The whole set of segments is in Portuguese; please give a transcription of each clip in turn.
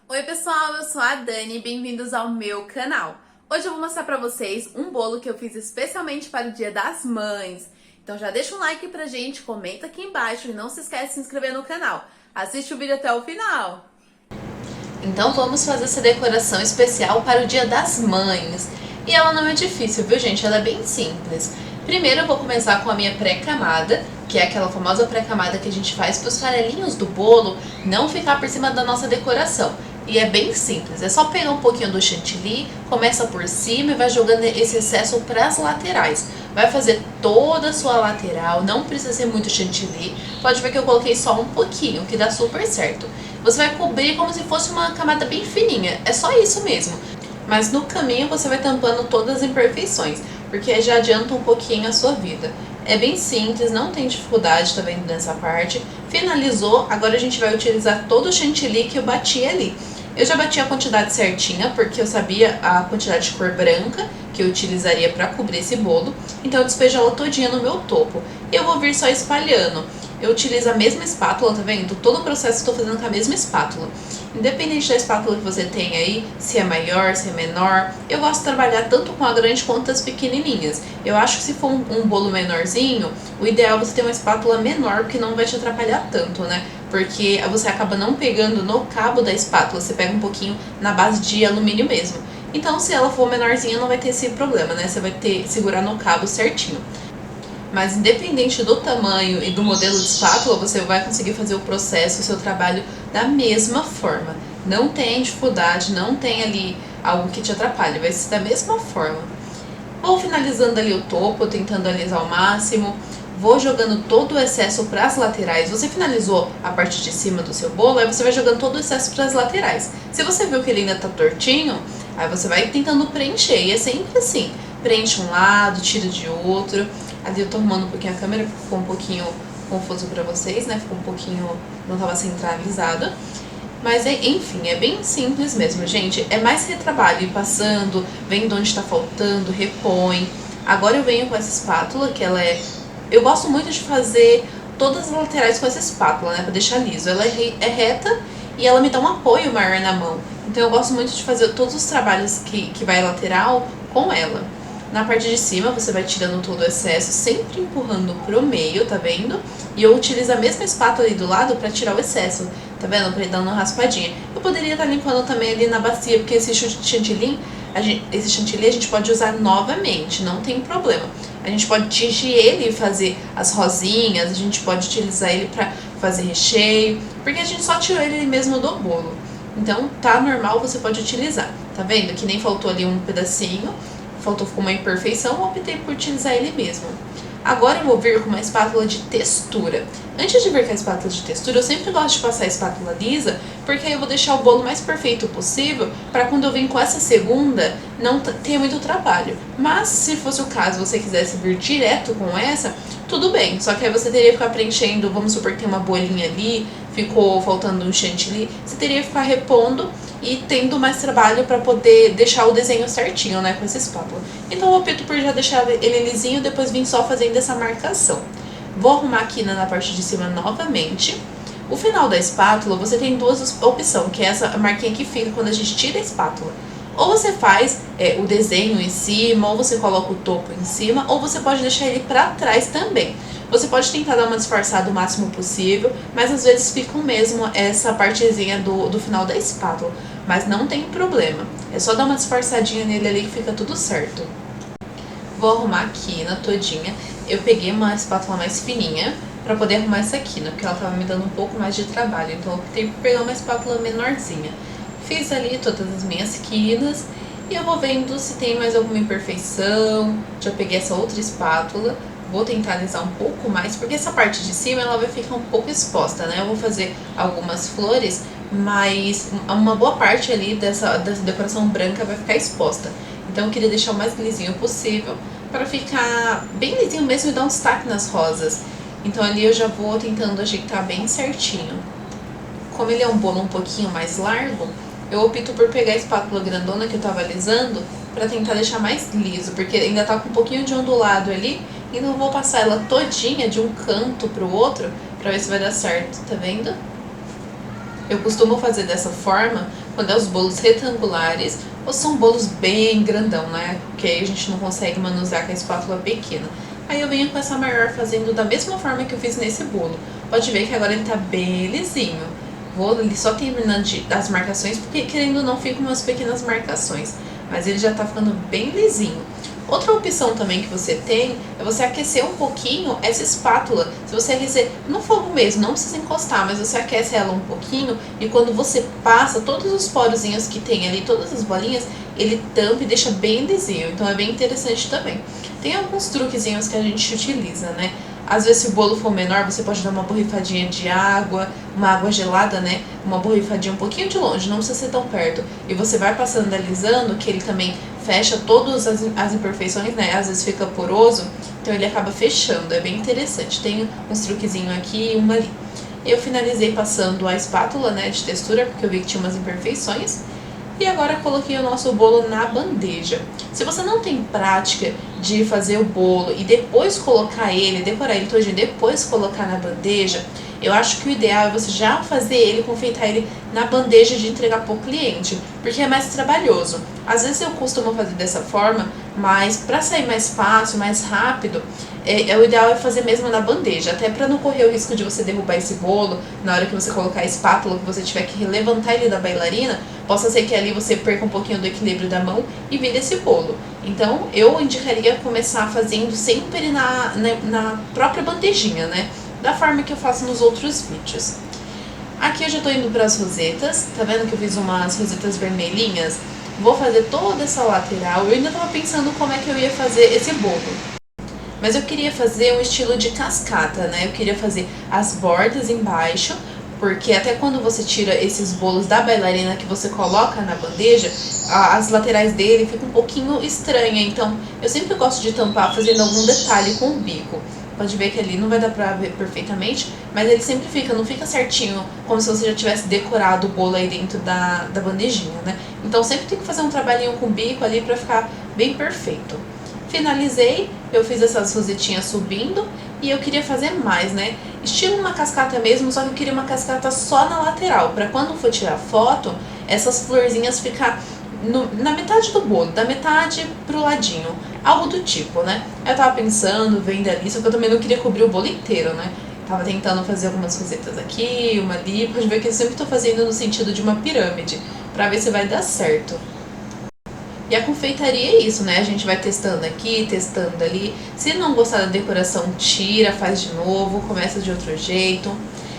Oi pessoal, eu sou a Dani, bem-vindos ao meu canal. Hoje eu vou mostrar pra vocês um bolo que eu fiz especialmente para o Dia das Mães. Então já deixa um like pra gente, comenta aqui embaixo e não se esquece de se inscrever no canal. Assiste o vídeo até o final. Então vamos fazer essa decoração especial para o Dia das Mães. E ela não é difícil, viu gente? Ela é bem simples. Primeiro eu vou começar com a minha pré-camada, que é aquela famosa pré-camada que a gente faz para os farelinhos do bolo não ficar por cima da nossa decoração. E é bem simples, é só pegar um pouquinho do chantilly, começa por cima e vai jogando esse excesso para as laterais. Vai fazer toda a sua lateral, não precisa ser muito chantilly. Pode ver que eu coloquei só um pouquinho, que dá super certo. Você vai cobrir como se fosse uma camada bem fininha, é só isso mesmo. Mas no caminho você vai tampando todas as imperfeições, porque já adianta um pouquinho a sua vida. É bem simples, não tem dificuldade, tá vendo nessa parte. Finalizou, agora a gente vai utilizar todo o chantilly que eu bati ali. Eu já bati a quantidade certinha, porque eu sabia a quantidade de cor branca que eu utilizaria para cobrir esse bolo. Então eu despejo ela todinha no meu topo. E eu vou vir só espalhando. Eu utilizo a mesma espátula, tá vendo? Todo o processo eu estou fazendo com a mesma espátula. Independente da espátula que você tem aí, se é maior, se é menor, eu gosto de trabalhar tanto com a grande quanto as pequenininhas. Eu acho que se for um bolo menorzinho, o ideal é você ter uma espátula menor, porque não vai te atrapalhar tanto, né? Porque você acaba não pegando no cabo da espátula, você pega um pouquinho na base de alumínio mesmo. Então, se ela for menorzinha, não vai ter esse problema, né? Você vai ter segurar no cabo certinho. Mas independente do tamanho e do modelo de espátula, você vai conseguir fazer o processo, o seu trabalho da mesma forma. Não tem dificuldade, não tem ali algo que te atrapalhe, vai ser da mesma forma. Vou finalizando ali o topo, tentando alisar ao máximo. Vou jogando todo o excesso para as laterais. Você finalizou a parte de cima do seu bolo, aí você vai jogando todo o excesso para as laterais. Se você viu que ele ainda tá tortinho, aí você vai tentando preencher. E é sempre assim, preenche um lado, tira de outro. Ali eu tô arrumando um pouquinho a câmera, porque ficou um pouquinho confuso pra vocês, né? Ficou um pouquinho, não tava centralizado. Mas enfim, é bem simples mesmo, gente. É mais retrabalho, ir passando, vendo onde tá faltando, repõe. Agora eu venho com essa espátula, que ela é... Eu gosto muito de fazer todas as laterais com essa espátula, né? Pra deixar liso. Ela é reta e ela me dá um apoio maior na mão. Então eu gosto muito de fazer todos os trabalhos que vai lateral com ela. Na parte de cima você vai tirando todo o excesso, sempre empurrando pro meio, tá vendo? E eu utilizo a mesma espátula ali do lado pra tirar o excesso, tá vendo? Pra ir dando uma raspadinha. Eu poderia estar limpando também ali na bacia, porque esse chantilly a gente pode usar novamente, não tem problema. A gente pode tingir ele e fazer as rosinhas, a gente pode utilizar ele pra fazer recheio, porque a gente só tirou ele mesmo do bolo. Então tá normal, você pode utilizar, tá vendo? Que nem faltou ali um pedacinho. Ficou uma imperfeição, eu optei por utilizar ele mesmo. Agora eu vou vir com uma espátula de textura. Antes de vir com a espátula de textura, eu sempre gosto de passar a espátula lisa, porque aí eu vou deixar o bolo mais perfeito possível, para quando eu vir com essa segunda, não ter muito trabalho. Mas, se fosse o caso, você quisesse vir direto com essa, tudo bem. Só que aí você teria que ficar preenchendo, vamos supor que tem uma bolinha ali, ficou faltando um chantilly, você teria que ficar repondo e tendo mais trabalho para poder deixar o desenho certinho, né, com essa espátula. Então eu opto por já deixar ele lisinho, depois vim só fazendo essa marcação. Vou arrumar aqui na parte de cima novamente. O final da espátula, você tem duas opções, que é essa marquinha que fica quando a gente tira a espátula. Ou você faz o desenho em cima, ou você coloca o topo em cima, ou você pode deixar ele para trás também. Você pode tentar dar uma disfarçada o máximo possível, mas às vezes fica mesmo essa partezinha do final da espátula. Mas não tem problema, é só dar uma disfarçadinha nele ali que fica tudo certo. Vou arrumar a quina todinha. Eu peguei uma espátula mais fininha para poder arrumar essa quina, porque ela tava me dando um pouco mais de trabalho, então eu optei por pegar uma espátula menorzinha. Fiz ali todas as minhas quinas e eu vou vendo se tem mais alguma imperfeição. Já peguei essa outra espátula. Vou tentar alisar um pouco mais, porque essa parte de cima ela vai ficar um pouco exposta, né? Eu vou fazer algumas flores, mas uma boa parte ali dessa decoração branca vai ficar exposta. Então eu queria deixar o mais lisinho possível, para ficar bem lisinho mesmo e dar um destaque nas rosas. Então ali eu já vou tentando ajeitar bem certinho. Como ele é um bolo um pouquinho mais largo, eu opto por pegar a espátula grandona que eu tava alisando, para tentar deixar mais liso, porque ainda tá com um pouquinho de ondulado ali. Então eu vou passar ela todinha de um canto pro outro, pra ver se vai dar certo, tá vendo? Eu costumo fazer dessa forma quando é os bolos retangulares ou são bolos bem grandão, né? Porque aí a gente não consegue manusear com a espátula pequena. Aí eu venho com essa maior fazendo da mesma forma que eu fiz nesse bolo. Pode ver que agora ele tá bem lisinho. Vou ali só terminando das marcações, porque querendo ou não ficam umas pequenas marcações. Mas ele já tá ficando bem lisinho. Outra opção também que você tem é você aquecer um pouquinho essa espátula. Se você aquecer no fogo mesmo, não precisa encostar, mas você aquece ela um pouquinho e quando você passa todos os porozinhos que tem ali, todas as bolinhas, ele tampa e deixa bem lisinho. Então é bem interessante também. Tem alguns truquezinhos que a gente utiliza, né? Às vezes se o bolo for menor, você pode dar uma borrifadinha de água, uma água gelada, né? Uma borrifadinha um pouquinho de longe, não precisa ser tão perto. E você vai passando, alisando, que ele também fecha todas as imperfeições, né? Às vezes fica poroso, então ele acaba fechando, é bem interessante. Tem uns truquezinhos aqui e uma ali. Eu finalizei passando a espátula, né, de textura, porque eu vi que tinha umas imperfeições. E agora coloquei o nosso bolo na bandeja. Se você não tem prática de fazer o bolo e depois colocar ele, decorar ele todinho, depois colocar na bandeja, eu acho que o ideal é você já fazer ele, confeitar ele na bandeja de entregar para o cliente, porque é mais trabalhoso. Às vezes eu costumo fazer dessa forma, mas para sair mais fácil, mais rápido, o ideal é fazer mesmo na bandeja, até para não correr o risco de você derrubar esse bolo na hora que você colocar a espátula, que você tiver que levantar ele da bailarina, possa ser que ali você perca um pouquinho do equilíbrio da mão e vire esse bolo. Então eu indicaria começar fazendo sempre na própria bandejinha, né? Da forma que eu faço nos outros vídeos. Aqui eu já tô indo para as rosetas, tá vendo que eu fiz umas rosetas vermelhinhas? Vou fazer toda essa lateral, eu ainda tava pensando como é que eu ia fazer esse bolo. Mas eu queria fazer um estilo de cascata, né? Eu queria fazer as bordas embaixo, porque até quando você tira esses bolos da bailarina que você coloca na bandeja, as laterais dele ficam um pouquinho estranha, então eu sempre gosto de tampar fazendo algum detalhe com o bico. Pode ver que ali não vai dar pra ver perfeitamente, mas ele sempre fica, não fica certinho, como se você já tivesse decorado o bolo aí dentro da bandejinha, né? Então sempre tem que fazer um trabalhinho com o bico ali pra ficar bem perfeito. Finalizei, eu fiz essas rosetinhas subindo e eu queria fazer mais, né? Estilo uma cascata mesmo, só que eu queria uma cascata só na lateral, pra quando for tirar foto, essas florzinhas ficar na metade do bolo, da metade pro ladinho, algo do tipo, né? Eu tava pensando, vendo ali, só que eu também não queria cobrir o bolo inteiro, né? Tava tentando fazer algumas rosetas aqui, uma ali, pode ver que eu sempre tô fazendo no sentido de uma pirâmide, pra ver se vai dar certo. E a confeitaria é isso, né? A gente vai testando aqui, testando ali. Se não gostar da decoração, tira, faz de novo, começa de outro jeito.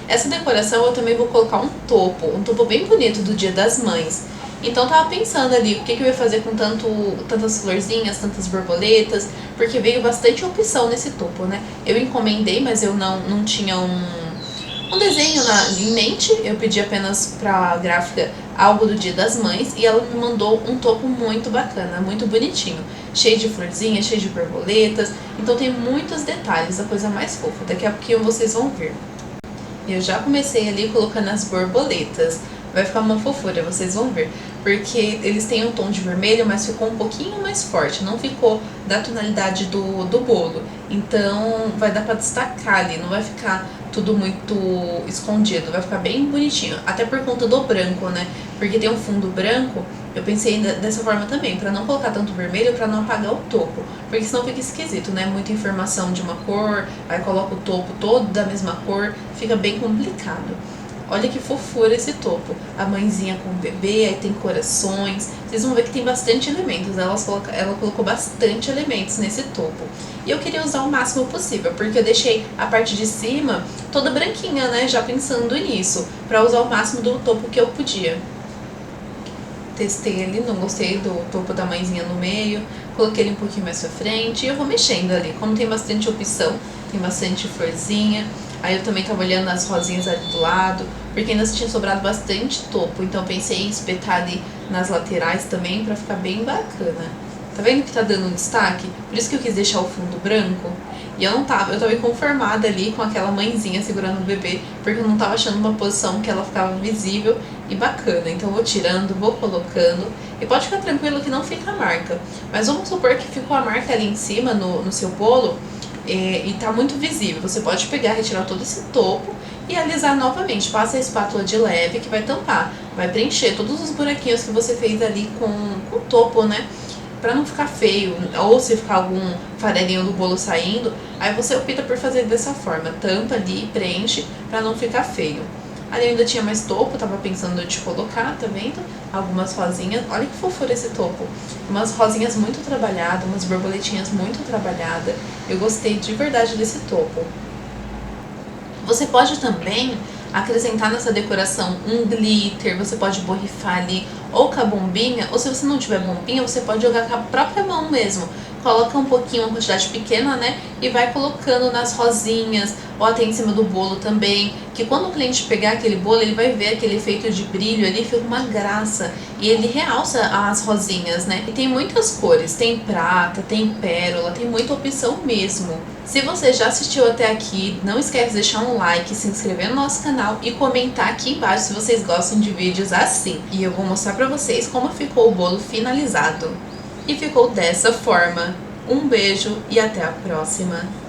Essa decoração eu também vou colocar um topo bem bonito do Dia das Mães. Então eu tava pensando ali o que eu ia fazer com tantas florzinhas, tantas borboletas, porque veio bastante opção nesse topo, né? Eu encomendei, mas eu não tinha um desenho em mente, eu pedi apenas pra gráfica algo do Dia das Mães e ela me mandou um topo muito bacana, muito bonitinho, cheio de florzinhas, cheio de borboletas, então tem muitos detalhes, a coisa mais fofa, daqui a pouquinho vocês vão ver. Eu já comecei ali colocando as borboletas, vai ficar uma fofura, vocês vão ver, porque eles têm um tom de vermelho, mas ficou um pouquinho mais forte, não ficou da tonalidade do bolo, então vai dar pra destacar ali, não vai ficar tudo muito escondido, vai ficar bem bonitinho, até por conta do branco, né, porque tem um fundo branco, eu pensei dessa forma também, pra não colocar tanto vermelho, pra não apagar o topo, porque senão fica esquisito, né, muita informação de uma cor, aí coloca o topo todo da mesma cor, fica bem complicado. Olha que fofura esse topo, a mãezinha com o bebê, aí tem corações, vocês vão ver que tem bastante elementos, ela colocou bastante elementos nesse topo. E eu queria usar o máximo possível, porque eu deixei a parte de cima toda branquinha, né, já pensando nisso, pra usar o máximo do topo que eu podia. Testei ali, não gostei do topo da mãezinha no meio, coloquei ele um pouquinho mais pra frente e eu vou mexendo ali, como tem bastante opção, tem bastante florzinha. Aí eu também tava olhando as rosinhas ali do lado, porque ainda tinha sobrado bastante topo, então eu pensei em espetar ali nas laterais também pra ficar bem bacana. Tá vendo que tá dando um destaque? Por isso que eu quis deixar o fundo branco. E eu tava inconformada ali com aquela mãezinha segurando o bebê, porque eu não tava achando uma posição que ela ficava visível e bacana. Então eu vou tirando, vou colocando, e pode ficar tranquilo que não fica a marca. Mas vamos supor que ficou a marca ali em cima no seu bolo, e tá muito visível. Você pode pegar, retirar todo esse topo e alisar novamente. Passa a espátula de leve que vai tampar, vai preencher todos os buraquinhos que você fez ali com o topo, né? Pra não ficar feio, ou se ficar algum farelinho do bolo saindo, aí você opta por fazer dessa forma, tampa ali, preenche, pra não ficar feio. Ali eu ainda tinha mais topo, tava pensando em te colocar, tá vendo? Algumas rosinhas, olha que fofura esse topo. Umas rosinhas muito trabalhadas, umas borboletinhas muito trabalhadas. Eu gostei de verdade desse topo. Você pode também acrescentar nessa decoração um glitter, você pode borrifar ali ou com a bombinha, ou se você não tiver bombinha, você pode jogar com a própria mão mesmo. Coloca um pouquinho, uma quantidade pequena, né? E vai colocando nas rosinhas, ou até em cima do bolo também. Que quando o cliente pegar aquele bolo, ele vai ver aquele efeito de brilho ali, fica uma graça. E ele realça as rosinhas, né? E tem muitas cores, tem prata, tem pérola, tem muita opção mesmo. Se você já assistiu até aqui, não esquece de deixar um like, se inscrever no nosso canal e comentar aqui embaixo se vocês gostam de vídeos assim. E eu vou mostrar pra vocês como ficou o bolo finalizado. E ficou dessa forma. Um beijo e até a próxima!